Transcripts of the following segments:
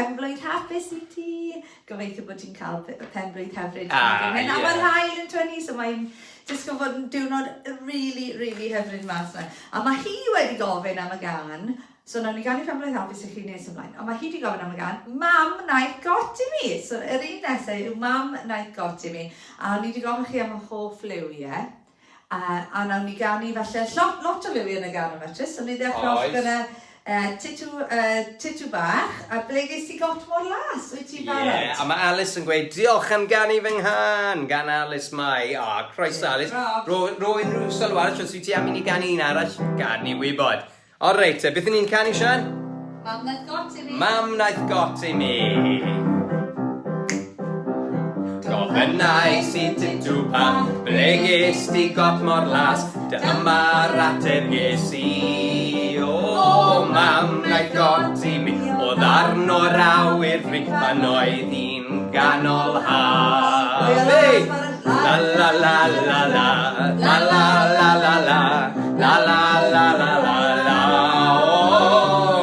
penblwydd hapus I ti. Gobeithio bod ti'n cael penblwydd hyfryd. A mae'r hael yn tynnu, so mae'n disgwyl fod yn diwrnod really hyfryd mas yna. A mae hi wedi gofyn am y gan, so nawn ni gan I penblwydd hapus I chi nes ymlaen. Ond mae hi wedi gofyn am y gan, mam wnaeth goti mi. So yr un nesau yw mam wnaeth goti mi. A ni wedi gofyn chi am y hoff liwiau. A nawn ni gan I falle lot o liwiau yn y gan yma. So ni ddechrau off gyda titw bach, a ble ges ti got mor las, wyt ti barod? Ie, a mae Alice yn gweud, diolch am gan I fy nghan, gan Alice mai. O, croes Alice. Ro unrhyw sylw arall, os wyt ti am I ni gan un arall, gan I wybod. O reit, beth yn ni'n canu, Sian? Mam wnaeth goti mi. Mam wnaeth goti mi. Gofynnais I titw pam, ble ges ti got mor las, dyma'r ateb ges I. O, mam wnaeth goti mi, o ddarn o'r awyr fri, pan oedd hi'n ganol haf. La la la la la, la la la la la, la la la la la la. O,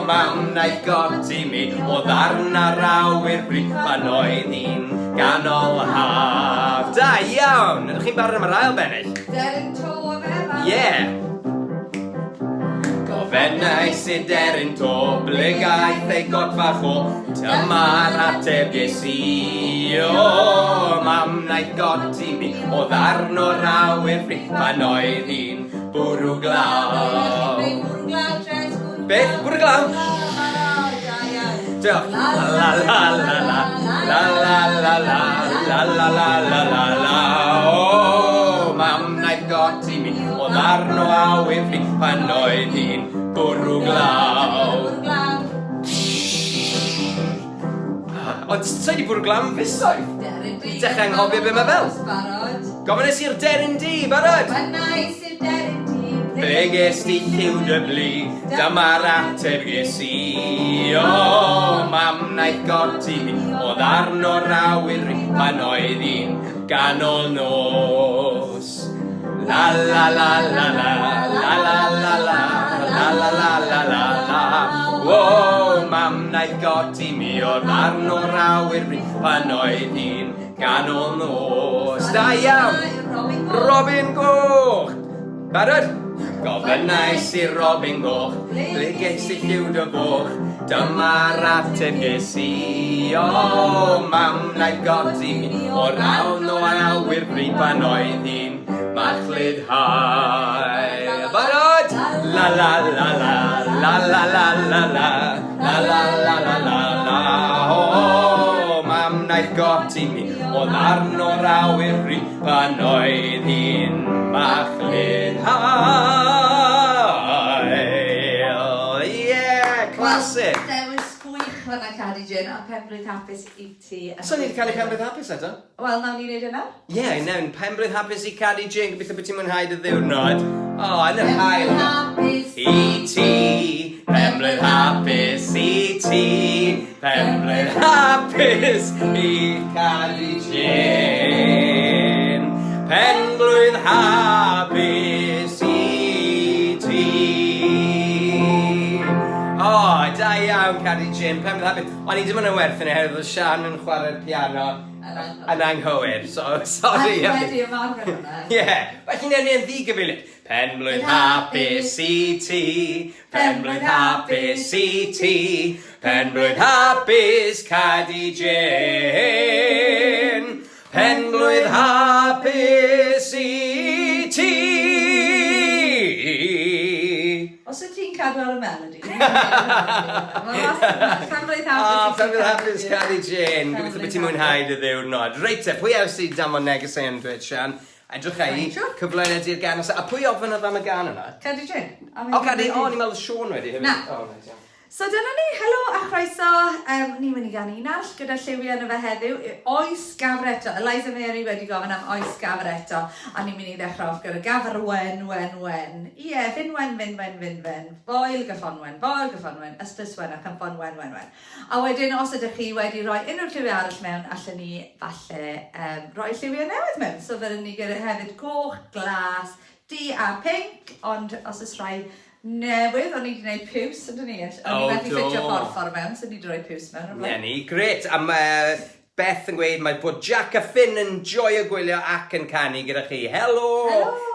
mam wnaeth goti mi, o ddarn o'r awyr fri, pan oedd hi'n ganol haf. Da iawn! Ydych chi'n barod am yr ail bennill? Derin to o fe, mam. Ie! Gofynnais I deryn to, ble gaeth ei got fach o, dyma'r ateb ges I. O, mam wnaeth goti mi, o ddarn o'r awyr fri, pan oedd hi'n bwrw glaw. Beth? Bwrw glaw? Diolch. La la la la la, la la la la, la la la la la la. O, mam wnaeth goti mi, o ddarn o awyr fri, pan oedd hi'n bwrw glaw. Ond sa'i di bwrw glaw yn fusoedd? Derin di. Dechrau anghofio be mae fel. Gofynnais i'r deryn di, barod? Gofynnais i'r deryn di. Ble ges ti lliw dy blu, dyma'r ateb ges I. O, mam wnaeth goti mi, o ddarn o'r awyr ri, pan oedd hi'n ganol nos. La la la la la, la la la la, la la la la la la. O, mam wnaeth goti mi, o ddarn o'r awyr ri, pan oedd hi'n ganol nos. Da iawn! Robin Goch! Barod? Gofynnais I Robin Goch, ble ges I lliw dy foch, dyma'r ateb ges I. O, mam wnaeth goti mi, o rawn o awyr fri, pan oedd hi'n machlud hai. Barod? La la la la, la la la la la, la la la la la la. O, mam wnaeth goti mi, o ddarn o'r awyr fri, pan oedd hi'n machlud hai. Classic. Dewis gwych fan'na Cadi Jyn, a penblwydd hapus I ti. So ni wedi cael ei penblwydd hapus eto? Wel, nawn ni wneud yna? Ie, newn penblwydd hapus I Cadi Jyn, gobeithio bod ti'n mwynhau dy ddiwrnod. O, yn yr hael. I ti, penblwydd hapus I ti, penblwydd hapus I Cadi Jyn. Penblwydd hapus I ti. O, da iawn Cadi Jyn, penblwydd hapus. O'n I ddim yn werth yn oherwydd oedd Sian yn chwarae'r piano yn anghywir, so sorry. A wedi ymarfer hwnna. Ie, felly newn ni yn ddigyfeiliad. Penblwydd hapus I ti, penblwydd hapus I ti, penblwydd hapus Cadi Jyn. Penblwydd hapus I ti. Os ydych ti'n cadw ar y melody. Penblwydd hapus Cadi Jyn. Gobeithio bod ti'n mwynhau dy ddiwrnod. Reit pwy ewch sy'n damon neges ein dweud, Sian? Edrych ei, cyflwyniad i'r gan. A pwy ofyn oedd am y gan yna? Cadi Jyn. O, Cadi, o, ni'n meddwl Siôn wedi hefyd. Na. O, reit, iawn. So dyna ni, helo a chroeso, ni'n mynd I gan un arall gyda lliwiau yn y fe heddiw, oes gafr eto. Eliza Mary wedi gofyn am oes gafr eto, a ni'n mynd I ddechrau off gyda gafr wen. Ie, fyn wen. Boel gyffonwen, ysbyswen ac yn ffon wen. A wedyn, os ydych chi wedi rhoi unrhyw lliwiau arall mewn, allan ni falle rhoi lliwiau newydd mewn. So fydden ni gyda hefyd goch, glas, du a pink, ond os ys rhai Newydd, o'n i wedi gwneud piws, ydyn ni? O'n i wedi ffitio porffor mewn, so ni wedi rhoi piws mewn. Ne ni, gret. Am Beth yn gweud mae bod Jack a Finn yn joio gwylio ac yn canu gyda chi. Helo!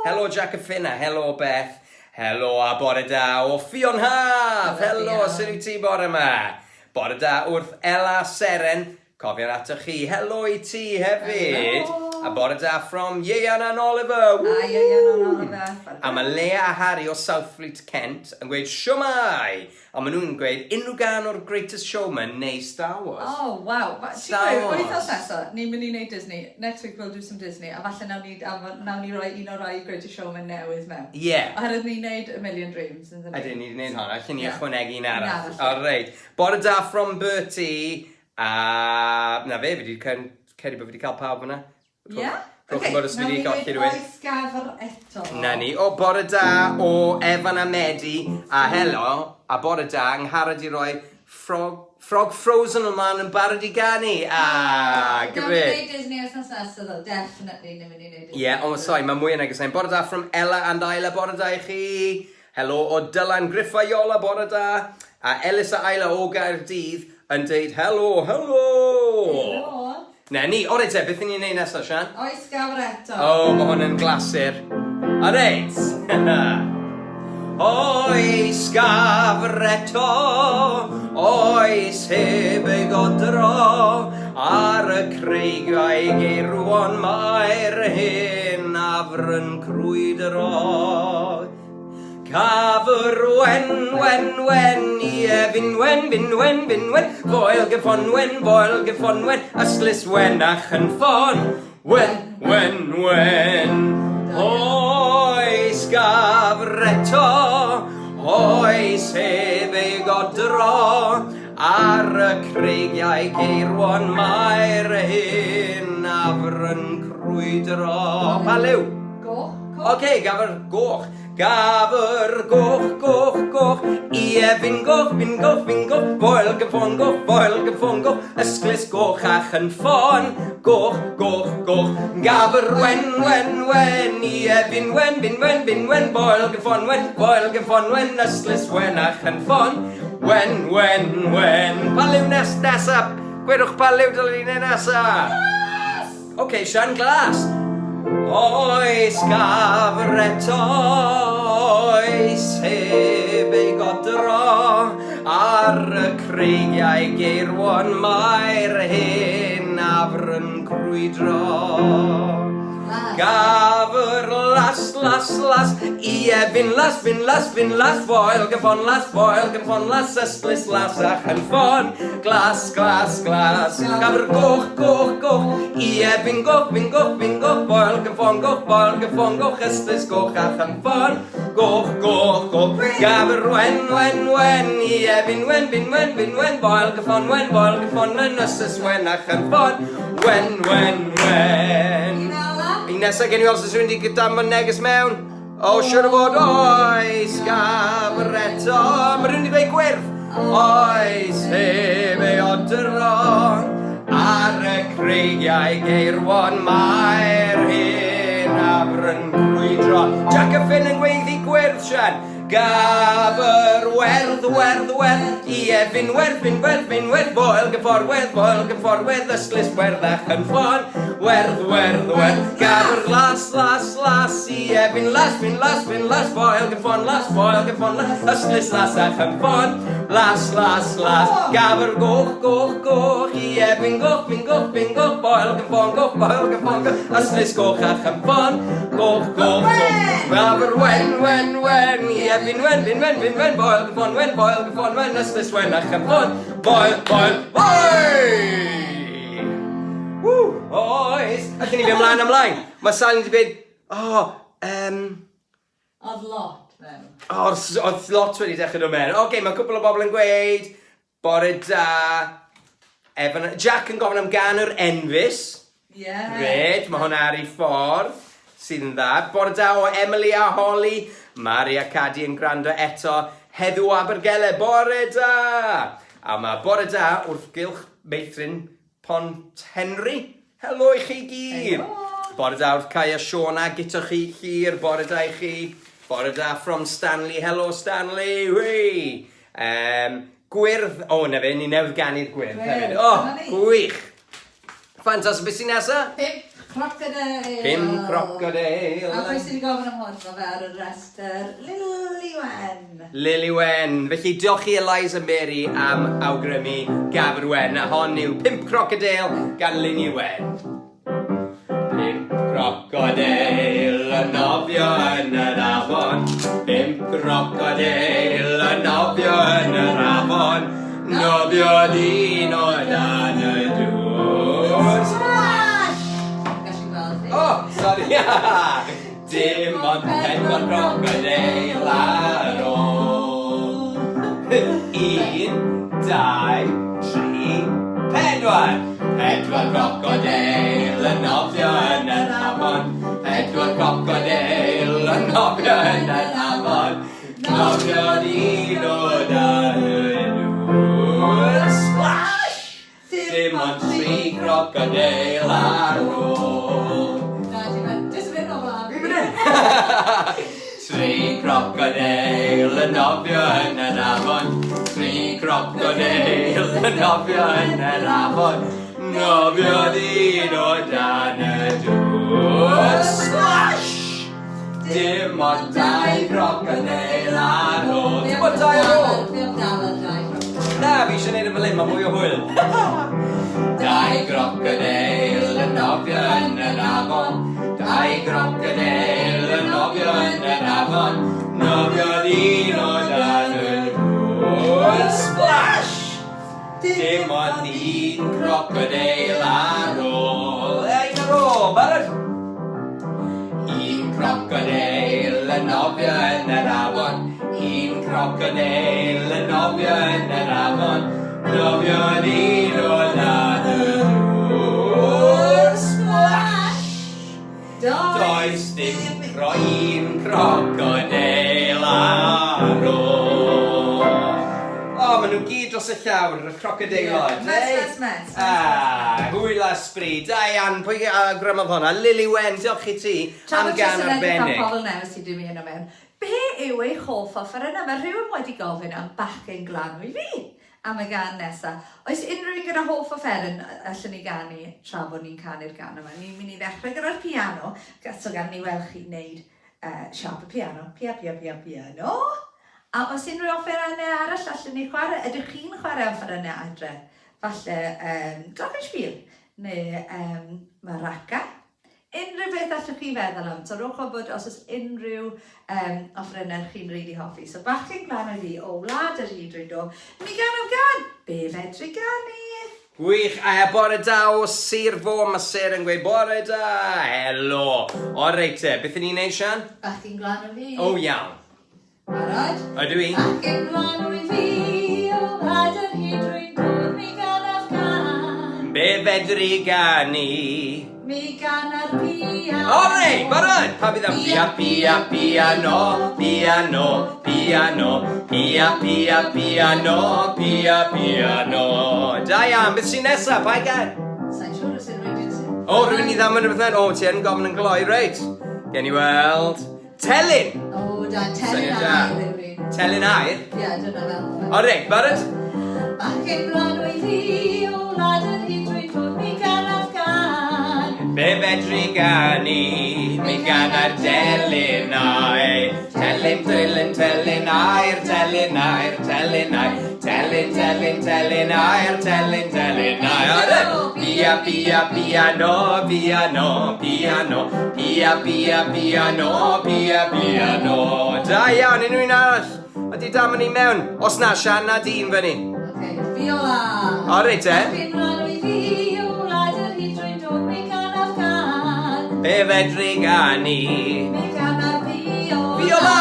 Helo Jack a Finn a helo Beth. Helo a bore da o Fion Haf. Helo, sy'n wyt ti bore yma? Bore da wrth Ella Seren. Cofion ato chi. Helo I ti hefyd. Helo. A bore da from Ieuan and Oliver. A Ieuan and Oliver. A mae Lea a Harry o Southfleet, Kent yn gweud siwmai. A maen nhw'n gweud unrhyw gan o'r Greatest Showman neu Star Wars. Oh, wow. Star Wars. Ti'n gweud, nesaf, ni'n mynd I wneud Disney. Next week we'll do some Disney. A falle nawn ni roi un o'r rai Greatest Showman newydd mewn. Yeah. Oherwydd ni'n wneud A Million Dreams. Ydyn ni wedi gwneud hwnna. Allwn ni ychwanegu un arall. Un arall. Alright. Bore da from Bertie. Na fe, fi wedi ceri bod fi wedi cael pawb yna. Ie? Rwy'n gwybod os fi wedi golli rhywun. Oes gafr eto. Na ni. O, bore da o Evan a Medi. A helo. A bore da, ngharad I roi frog frozen ymlaen yn barod I ganu. Gret. Nawn ni wneud Disney os nesaf, ddo. Definitely nawn ni wneud Disney. Ie, ond sorry, mae mwy yn negesau. Bore da from Ella and Isla, bore da I chi. Helo o Dylan Griffa Iola, bore da. A Ellis a Isla o Gaerdydd yn deud helo, helo. Helo. Na ni, o reit beth ni'n neud nesaf, Sian? Oes gafr eto. O, mae hwn yn glasur. O reit. Oes gafr eto, oes heb ei godro, ar y creigiau geirwon mae'r hen afr yn crwydro. Gafr wen, ie fin wen, foel gyffonwen, yslis wen ach yn ffon, wen. Oes gafr eto, oes heb ei godro, ar y creigiau geirwon mae'r hen afr yn crwydro. Pa liw? Goch. Oce, gafr goch. Gafr goch, ie fin goch, foel gyffon goch, ysglis goch ach yn ffon, goch, gafr wen, ie fin wen, foel gyffon wen, ysglis wen ach yn ffon, wen. Pa liw nesaf? Gwedwch pa liw dylwn ni'n nesaf? Oce, Sian Glas. Oes gafr eto, oes heb ei godro, ar y creigiau geirwon mae'r hen afr yn crwydro. Gafr las, ie fin las, foel gyffon las, ysglis las ach yn ffon, glas. Gafr goch, ie fin goch, foel gyffon goch, ysglis goch ach yn ffon, goch. Gafr wen, ie fin wen, foel gyffon wen, ysglis wen ach yn ffon, wen. Un nesaf gen I weld os yw'n di gyda'n neges mewn. O, siwr o fod, oes gafr eto. Mae rhywun wedi dweud gwyrth. Oes heb ei odro, ar y creigiau geirwon mae'r hen afr yn crwydro. Jack a Finn yn gweiddi gwyrth, Sian. Gafr werth, ie fin werth, foel gyfforwedd, ysglis werth ach yn ffon, werth. Gafr las, ie fin las, foel gyffon las, ysglis las ach yn ffon, las. Gafr goch, ie fin goch, foel gyffon goch, ysglis goch ach yn ffon, goch. Gafr wen, ie fin wen, foel gyffon wen, ysglis wen ach yn ffon, foel, oes! Allwn ni fi ymlaen. Mae Sally wedi dweud, Oedd lot mewn. Oedd lot wedi dechrau nhw mewn. Oce, mae cwpl o bobl yn gweud, bore da, Jack yn gofyn am ganw'r enfys. Ie. Gret, mae hwnna ar ei ffordd, sydd yn dda. Bore da o Emily a Holly, Mari a Cadi yn gwrando eto, Heddw Abergele, bore da! A mae bore da wrth gylch meithrin Pont Henry. Helo I chi gyd! Helo! Bore da wrth Caia Siona, gyda chi hir, bore da I chi. Bore da from Stanley. Hello, Stanley. Whee! Gwyrdd. O, na fe, ni newydd ganu'r gwyrdd. hefyd. O, gwych. Ffantastig. Beth sy'n nesa? 5 crocodile. 5 crocodile. A pwy sy'n gofyn am hwn? Mae fe ar y restr Lliwiau'r. Lliwiau'r. Felly, diolch i Eliza Mary am awgrymu gafr wen. A hon yw 5 crocodile gan Lliwiau'r. 5 crocodile yn nofio yn yr afon. 5 crocodile yn nofio yn yr afon. Nofio dyn o dan y dŵr. Oh, sorry. Dim ond 4 crocodile ar ôl. 1, 2, 3, 4. 4 crocodile yn nofio yn yr afon. 4 crocodile yn nofio yn yr afon. Nofio dyn o dan y dŵr. Splash! Dim ond 3 crocodile ar ôl. 3 crocodile yn nofio yn yr afon. 3 crocodile yn nofio yn yr afon. Nofio dyn o dan y dŵr. Splash! Dim ond 2 crocodile ar ôl. Dim ond 2 ar ôl? Na, fi eisiau neud y fel un, mae mwy o hwyl. 2 crocodile yn nofio yn yr afon. 2 crocodile yn nofio yn yr afon. Nofio dyn o dan y dŵr. Splash! Dim ond 1 crocodile ar ôl. Un ar ôl, barod? 1 crocodile yn nofio yn yr afon. 1 crocodile yn nofio yn yr afon. Nofio dyn o dan y dŵr. Splash! Does dim un crocodile ar ôl. O, maen nhw gyd dros y llawr, y crocodiloed. Mes. Hwyl a sbri. Da iawn, pwy grymodd hwnna? Lliwiau'r, diolch i ti am gan arbennig. Tra pobl newydd sydd wedi mynd mewn. Be yw eich hoff offer yna? Mae rhywun wedi gofyn am Bachgen glan i fi am y gan nesaf. Oes unrhyw un gyda hoff offeryn allan ni ganu tra bod ni'n canu'r gan yma? Ni'n mynd i ddechrau gyda'r piano, so gan ni weld chi'n neud siarp y piano. Piano. A os unrhyw offerynnau arall allan ni chwarae, ydych chi'n chwarae offerynnau adre? Falle glockenspiel neu maraca. Unrhyw beth allwch chi feddwl am, so rhowch o bod os oes unrhyw offerynnau chi'n rili hoffi. So Bachgen glan o fi, o wlad yr hyd do. Mi gan o gan, be fedri ganu? Gwych, a bore da o Sir Fo, mae Sir yn gweud bore da. Helo. O reit te, beth yn ni'n neud, Sian? Bachgen glan o fi. O iawn. Barod? Ydw i? Bachgen glan o fi, o wlad yr hyd dod, mi gan o gan. Be fedri ganu? Mi gan ar piano. O rei, barod! Pa bydd am piano. Da iawn, beth sy'n nesaf, pa i gan? Sa'n siŵr os ydw i'n sy'n. O, rwy'n i ddam yn rhywbeth. O, ti yn gofyn yn gloi, reit. Gen i weld. Telyn! O, da, telyn Syniad da. air yw'r un. Telyn air? Ia, dyna fel. O reit, barod? Bachgen glan o fi, o wlad yr hyd dod, mi gan Afgan. Be fedri ganu? Mi gan ar telyn air. Telyn air. Telyn air. Piano. Da iawn, unrhyw un arall. Ydy dam yn i mewn. Os na, Sian na dyn fyny. Okay, viola. O reit te. Bachgen glan o fi, o wlad yr hyd dod, mi gan Afgan. Be fedri ganu? Mi gan ar viola. Viola!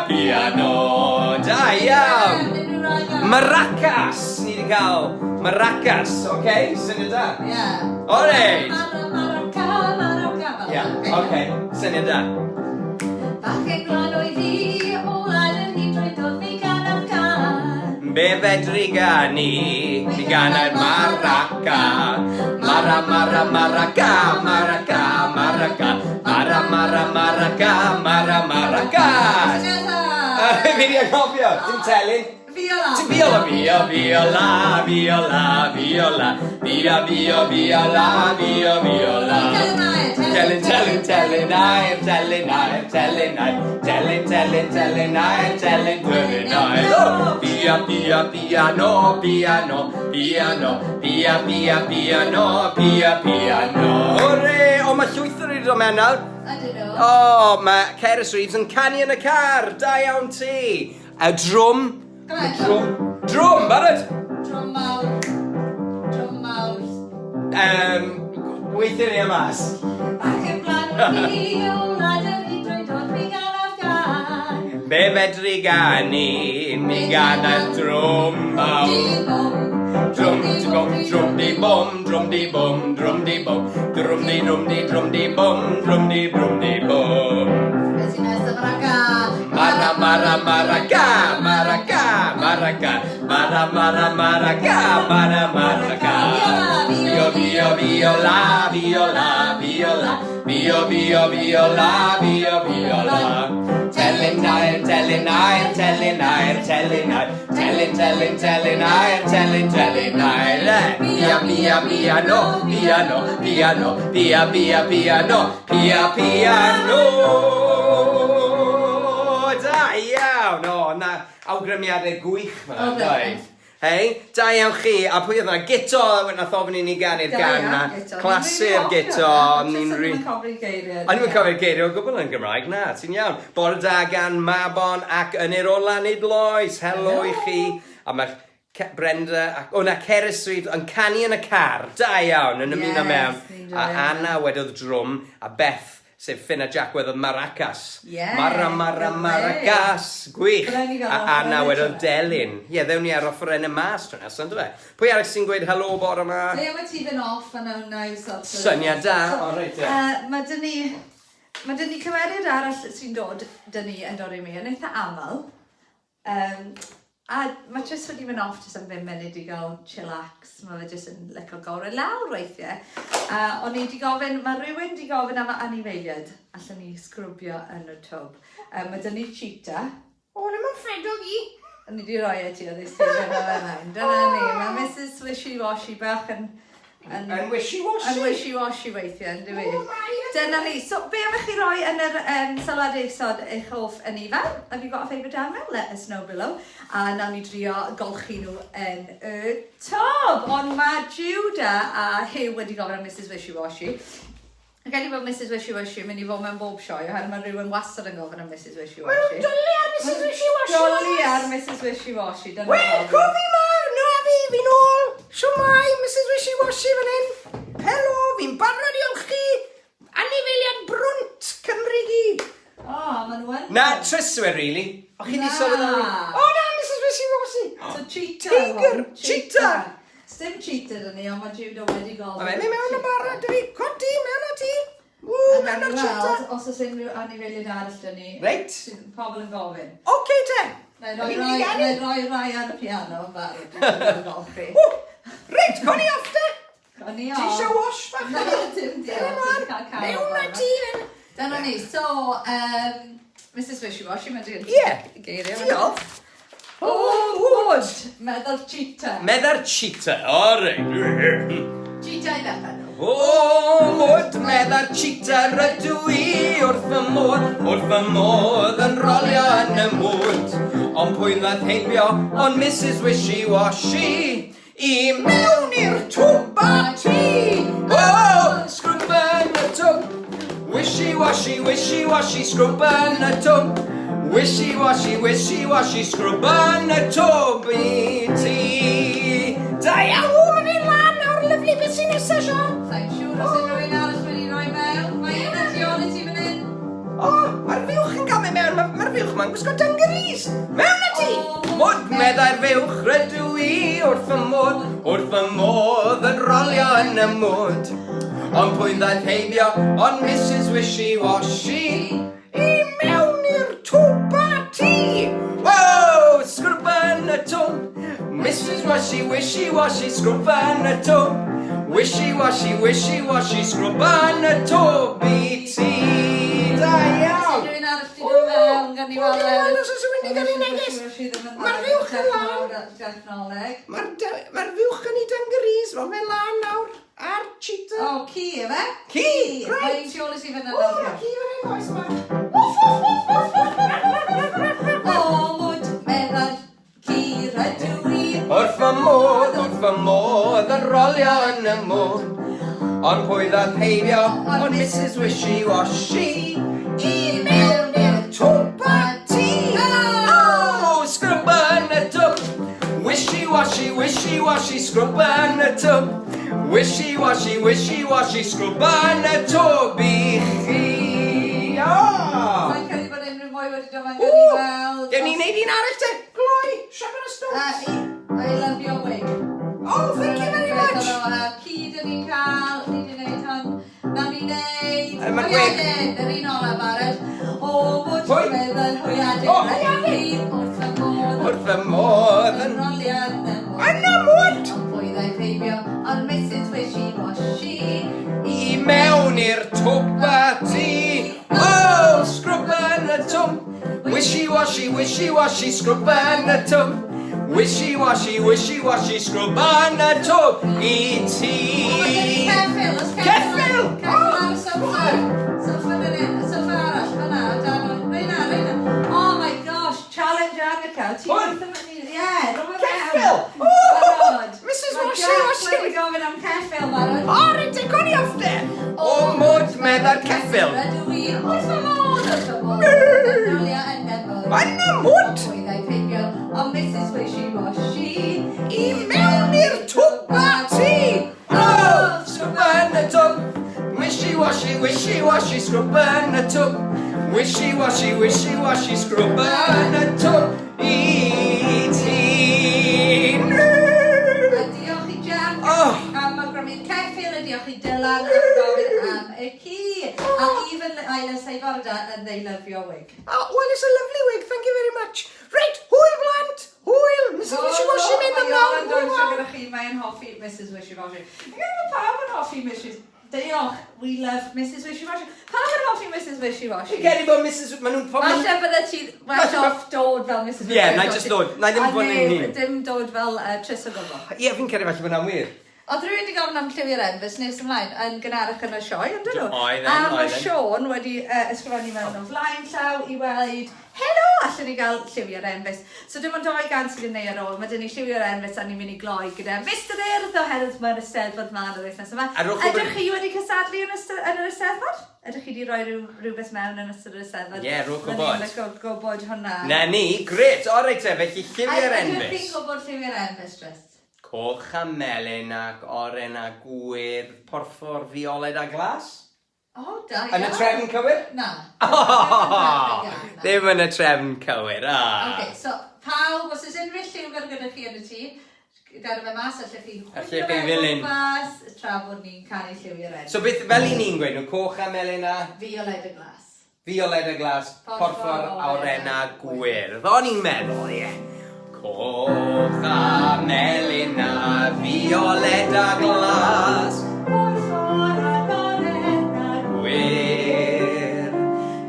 Piano. Da iawn! Maracas! Ni wedi cael maracas, okay? Syniad da. Yeah. Alright. Maraca. Yeah, okay. Syniad da. Bachgen glan oedd hi, o laed yn hi drwy dod fi gan af gan. Be fedri gani, mi ganau'r maraca. Maraca. Maracas. Fi di anghofio, dim telyn. Viola. Viola. Telling piano. Hooray! O, mae llwyth o rydw mewn nawr. I don't know. O, mae Cerys Reeves yn canu yn y car. Da iawn ti. A drwm. Drwm, barod? Drum mawr. Weithio ni am as. Bachgen glan oedd hi, o laed yn hi drwy dod fi gan af gan. Be fedri gani, mi ganau'r drwm mawr. Drum di bom. Beth sy'n nes y maraca? Maraca. Viola. Telling nair. Piano. Da iawn. O, na awgrymiadau gwych ma. Doedd. Hei, da iawn chi. A pwy oedd yna? Gito, nath ofyn i ni ganu'r gan na. Clasur gito. Ni'n cofio'r geiriau. O'n i'n cofio'r geiriau o gwbl yn Gymraeg. Na, ti'n iawn. Bore da gan Mabon ac yn i'r Olanid Loes. Helo i chi. A mae Brenda ac... O, na, Cerys Reeves yn canu yn y car. Da iawn, yn ymuno mewn. A Anna wedodd drwm. A Beth, sef Finn a Jack wedodd maracas. Maracas. Gwych. A Anna wedodd delyn. Ie, ddewn ni ar offer yn y mas tro nes, ond fe? Pwy arall sy'n gweud helo bore yma? Ie, mae ti fynd off yn own nawr. Syniad da. O, reit, ie. Mae dyn ni cymeriad arall sy'n dod dyn ni yn dod i mi yn eitha aml. A mae jyst wedi mynd off jyst am 5 munud i gael chillax. Mae fe jyst yn licio gawr lawr weithiau. O'n i wedi gofyn, mae rhywun wedi gofyn am anifeiliaid. Allan ni sgrwbio yn y twb. Mae dyn ni cheetah. O, na mae'n ffredog i. O'n i wedi rhoi e ti o ddysgu yn o mewn. Dyna ni, mae Mrs Wishi Washi bach yn Wishi Washi? Yn Wishi Washi weithiau, ynddo fi. O, mae. Dyna ni. So, be am eich chi roi yn yr salad eisod eich hoff yn ifan? Have you got a favourite down there? Let us know below. A nawn ni drio golchi nhw yn y tub. Ond mae Judah a Hugh wedi gofyn am Mrs Wishi Washi. Ac wedi bod Mrs Wishi Washi yn mynd i fod mewn bob sioe, oherwydd mae rhywun wastad yn gofyn am Mrs Wishi Washi. Mae nhw'n doli ar Mrs Wishi Washi. Doli ar Mrs Wishi Washi. Welcome fi mawr, no a fi nôl. Siwmai, Mrs Wishi Washi fan hyn. Helo, fi'n barod i olchi. Anifeiliad brwnt Cymru gyd. O, maen nhw yn. Na, tryswyr, really. O, chi di sylweddoli? O na, Mrs Wishi Washi. So cheetah. Tiger, cheetah. Sdim cheetah dyn ni, ond mae Judah wedi gofyn. Mae mi mewn y barod, dy fi. Codi, mewn o ti. Ww, A mewn nawn o'r ni cheetah. weld os oes unrhyw anifeiliaid arall dyn ni. Reit. Sydd pobl yn gofyn. Oce te. Neu Fi'n mynd i ganu. roi rai ar y piano yn barod. Dwi'n golchi. Reit, coni off te. Coni Ti isio wash bach? Na, dim diolch. Mewn na ti. Dyna ni. So, Mrs Wishi Washi, mae dwi'n Ie. geiriau. Diolch. O, wood. Meddwl cheetah. Medda'r cheetah. O, reit. Cheetah i ddechrau nhw. O, mwyd, medda'r cheetah rydw i wrth fy modd yn rolio yn y mwyd. Ond pwy nath heibio, ond Mrs Wishi Washi i mewn i'r twb a ti. O, sgrwb yn y twb. Wishi Washi, sgrwb yn y twb. Wishi Washi, sgrwb yn y twb i ti. Da iawn, mae fi'n lan nawr, lyflu, beth sy'n nesaf sio? Sa'n siŵr os unrhyw un arall wedi rhoi mewn. Mae un yn tu ôl i ti fan hyn. O, mae'r fiwch yn gael mewn, mae'r fuwch ma'n gwisgo dungarees. Mewn na ti! Mwd meddai'r fuwch rydw i wrth y modd yn rolio yn y mwd. Ond pwy ddaeth heibio, ond Mrs Wishi Washi I mewn i'r twb a ti! Wow, sgrwb yn y twm. Mrs Wishi Washi, sgrwb yn y twm. Wishi Washi, sgrwb yn y twb I ti. Da iawn! Rwy'n arall di dod mewn, gan i weld Os oes rhywun i gael ei neges. Mae'r fuwch yn lan. Garchnoleg. Mae'r fuwch yn ei dungarees. Mae fe lan nawr. Ar cheetah. O, ci, efe? Ci, right. Mae'n siolus I fynd yn O, ddod. ci fan hyn oes ma. O, mwyd meddwl ci rydw I. Wrth y modd yn rolio yn y mwd. Ond pwy ddaeth heibio, ond Mrs Wishi Washi I mewn i'r twb a ti! Oh, sgrwb yn y twb. Wishi Washi, sgrwb yn y twb. Wishi Washi, sgrwb yn y twb I chi. Mae'n cael ei bod unrhyw mwy wedi dod mewn gan i weld. Gen i'n neud un arall te? Gloi, siarad y stwff. I love your wig. Oh, thank you very much. Ci dyn ni'n cael, ni di wneud hwn. Nawn ni wneud Mae'r wig. hwyaden, yr un ola barod. O, mwyd Pwy? meddwl hwyaden. O, hwyaden. Wrth y modd Yn roliad yn Yn y mwyd. Ond pwy ddau ffeibio, ond Mrs Wishi Washi. I mewn i'r twb a ti. Oh, sgrwb yn y twb. Wishi Washi, sgrwb yn y twb. Wishi Washi, sgrwb yn y twb I ti. Ceffil, oes Ceffil! Ceffil ar y sofa. Sofa fan hyn, y sofa arall, fan'na, reina. Oh my gosh, challenge Annika. Hwn? Ceffil! O, Mrs Washi. Mae'n gofyn am ceffil, barod. O, rhaid te goni off te. O mwd meddai'r ceffil. Rydw I wrth y modd. Yn rolia yn y mwyd. Yn y mwyd. Pwy ddau ffeibio, ond Mrs Wishi Washi. I mewn i'r twb a ti. Oh, sgrwb yn y twb. Wishi Washi, sgrwb yn y twb. Wishi Washi, sgrwb yn y twb I ti. Diolch I Jack Oh. am awgrymu'r ceffil, a diolch I Dylan am gofyn am y ci. A even Isla Seiforda and they love your wig. Oh, well, it's a lovely wig. Thank you very much. Right, hwyl blant. Hwyl. Mrs Wishi Washi mynd am nawr. Mae'n dod trwy gyda chi, mae'n hoffi Mrs Wishi Washi. Mae'n gwybod pawb yn hoffi Mrs. Diolch, we love Mrs Wishi Washi. Pawb yn hoffi Mrs Wishi Washi. Fi'n credu bod Mrs... Maen nhw'n... Falle bydde ti well off dod fel Mrs Wishi Washi. Ie, na i just dod. Na i ddim bod yn hun. Dim dod fel Tris o Gobl. Ie, fi'n credu falle bod yna'n wir. Oedd rhywun wedi gofyn am Lliwiau'r enfys nes ymlaen yn gynharach yn y sioe, yn dyn nhw? Oedden. A mae Siôn wedi ysgrifennu mewn o flaen llaw I weld, helo, allan ni gael Lliwiau'r enfys. So dim ond 200 sydd yn neud ar ôl, mae dyn ni Lliwiau'r enfys a ni'n mynd I gloi gyda Mr Urdd oherwydd mae'n Eisteddfod ma'n yr wythnos yma. Ydych chi wedi cysadlu yn yr Eisteddfod? Ydych chi wedi rhoi rhywbeth mewn yn ystod yr Eisteddfod? Ie, rhywch gwybod. Ni'n gwybod hwnna. Na ni, gret. O, reit te, felly Lliwiau'r Ydych enfys. chi'n gwybod Lliwiau'r enfys, Tris? Coch a melyn ac oren a gwyr, porffor, fioled a glas? O, da iawn. Yn y trefn cywir? Na. Ddim yn y trefn cywir, Ok, so pawb, os oes unrhyw lliwgar gyda chi yn y tŷ, gadw fe mas, allech chi Allech chi ddilyn. tra bod ni'n canu lliwiau'r enfys. So beth fel I ni'n gweud, nhw coch a melyn a Fioled y glas. fioled a glas, porffor, oren a gwyr. O'n i'n meddwl, ie. Coch a melyn a fioled a glas, Porffor a oren a gwyr.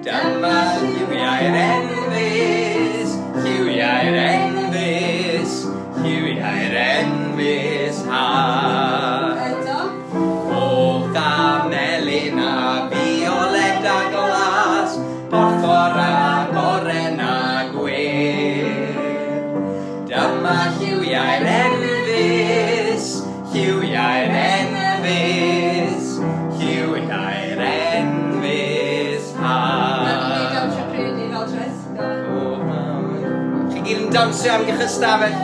Dyma lliwiau'r enfys, lliwiau'r enfys, lliwiau'r enfys ha. eto. Coch a melyn a fioled a glas, porffor a oren a gwyr. Dyma lliwiau'r enfys, lliwiau'r enfys, lliwiau'r enfys ha. Na ni'n dawnsio creadigol, Tris. Chi gyd yn dawnsio am gych ystafell.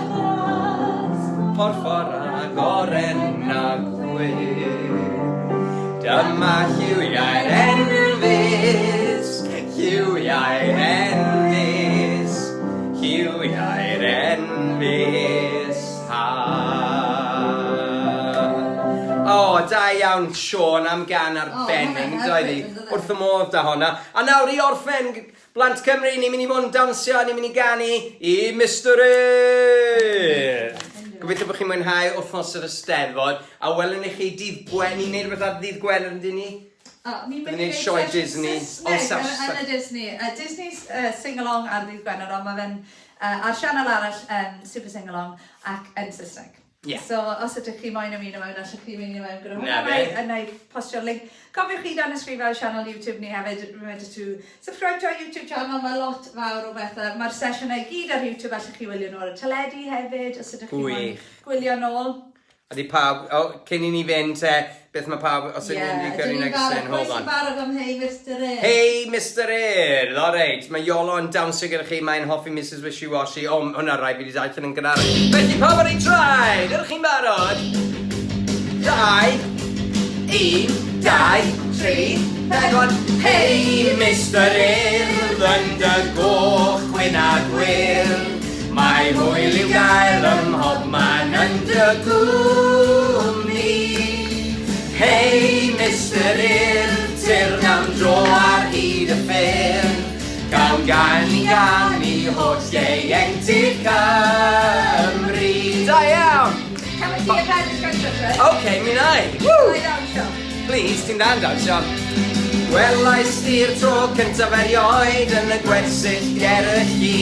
Porffor a oren a gwyr. Dyma lliwiau'r enfys, lliwiau'r enfys. Lliwiau'r enfys O, da iawn Sean am gan arbennig, doedd hi, wrth y modd da honna. A nawr i orffen, Blant Cymru, ni'n mynd i fod yn dansio, ni'n mynd i ganu i Mr Earth. Gobeithio bod chi'n mwynhau wythnos yr Eisteddfod, a welwn i chi dydd Gwen, ni'n neud rhywbeth ar dydd Gwen yn dyn ni? Ni'n mynd i neud sioe Disney. Yn y Disney. Disney's sing-along ar ddydd Gwener, ond mae fe'n ar sianel arall Super Sing-along ac yn Saesneg. Yeah. So, os ydych chi moyn ymuno mewn, allwch chi ymuno mewn gyda hwnna. Na fe. Yna i postio'r link. Cofiwch chi dan ysgrifennu sianel YouTube ni hefyd. Remember to subscribe to our YouTube channel. Mae lot fawr o bethau. Mae'r sesiynau i gyd ar YouTube. Allwch chi wylio nhw ar y teledu hefyd. Os ydych chi moyn gwylio nôl. Ydy pawb, cyn i ni fynd, beth mae pawb, os ydych chi'n mynd i gyrru next thing, hold on. Barod am Hey Mr Earth. Hey Mr Earth, alright, mae Iolo yn dawnsio gyda chi, mae'n hoffi Mrs Wishi Washi, o, hwnna rai fi wedi daethon yn gynnar. Felly pawb ar ei trai, ydych chi'n barod? 2, 1, 2, 3, 4. Hey Mr Earth, yn dy goch gwyn a gwyrdd. Mae hwyl i'w gael ym mhobman yn dy gwmni. Hey Mr Earth, tirn am dro ar hyd y ffyrdd. Gawn ganu holl ieuenctid Cymru. Da iawn! Can we see a pen description? Okay, mi nai. Lie down, Sean. Please, ti'n dan dawn, Sean. Gwelais ti'r tro cyntaf erioed yn y gwersyll ger y lli.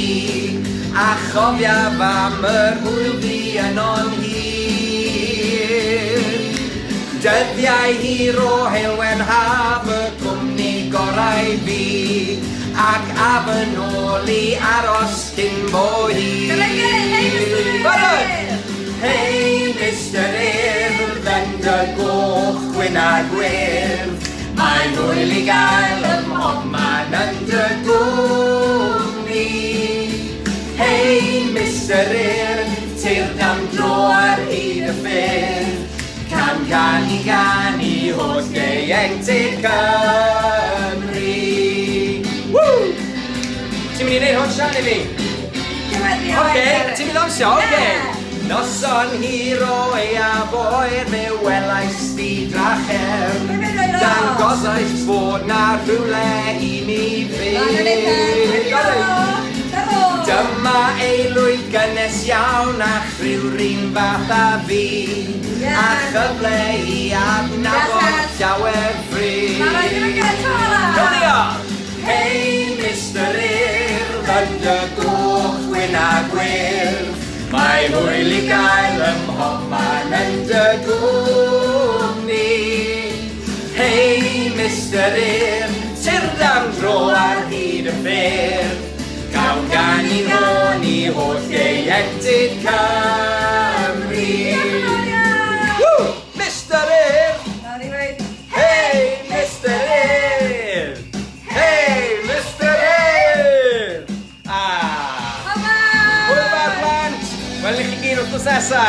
A chofiaf am yr hwyl fi yn o'n hir. Dyddiau hir o heilwen haf y cwmni gorau fi. Ac af yn ôl i aros cyn bo hir. Hey Mr Earth, yn dy goch gwyn a gwyrdd. Mae'n hwyl i gael ym mhobman yn dy gwmni. Hey Mr Earth, tirn am dro ar hyd y ffyrdd. Cam ganu holl ieuenctid Cymru. Woo! Ti'n mynd i wneud hwn sian i fi? Oce, ti'n mynd amsio, oce. Noson hir o eaf oer fe welais di drachefn. Dangosais bod na rhywle i ni fynd. Dyma eilwyd gynnes iawn a rhywun fath a fi. A chyfle i adnabod llawer ffri. Hey Mr Earth, yn dy goch gwyn a gwyrdd. Mae hwyl i gael ym mhobman yn dy gwmni. Hey Mr Earth, tirn am dro ar hyd y ffyrdd. Gawn ganu hwn i holl ieuenctid Cymru. Woo! Mr Earth! Hey Mr Earth! Hey Mr Earth! Hwyl fawr plant! Wel i chi gyd wrth nos nesa!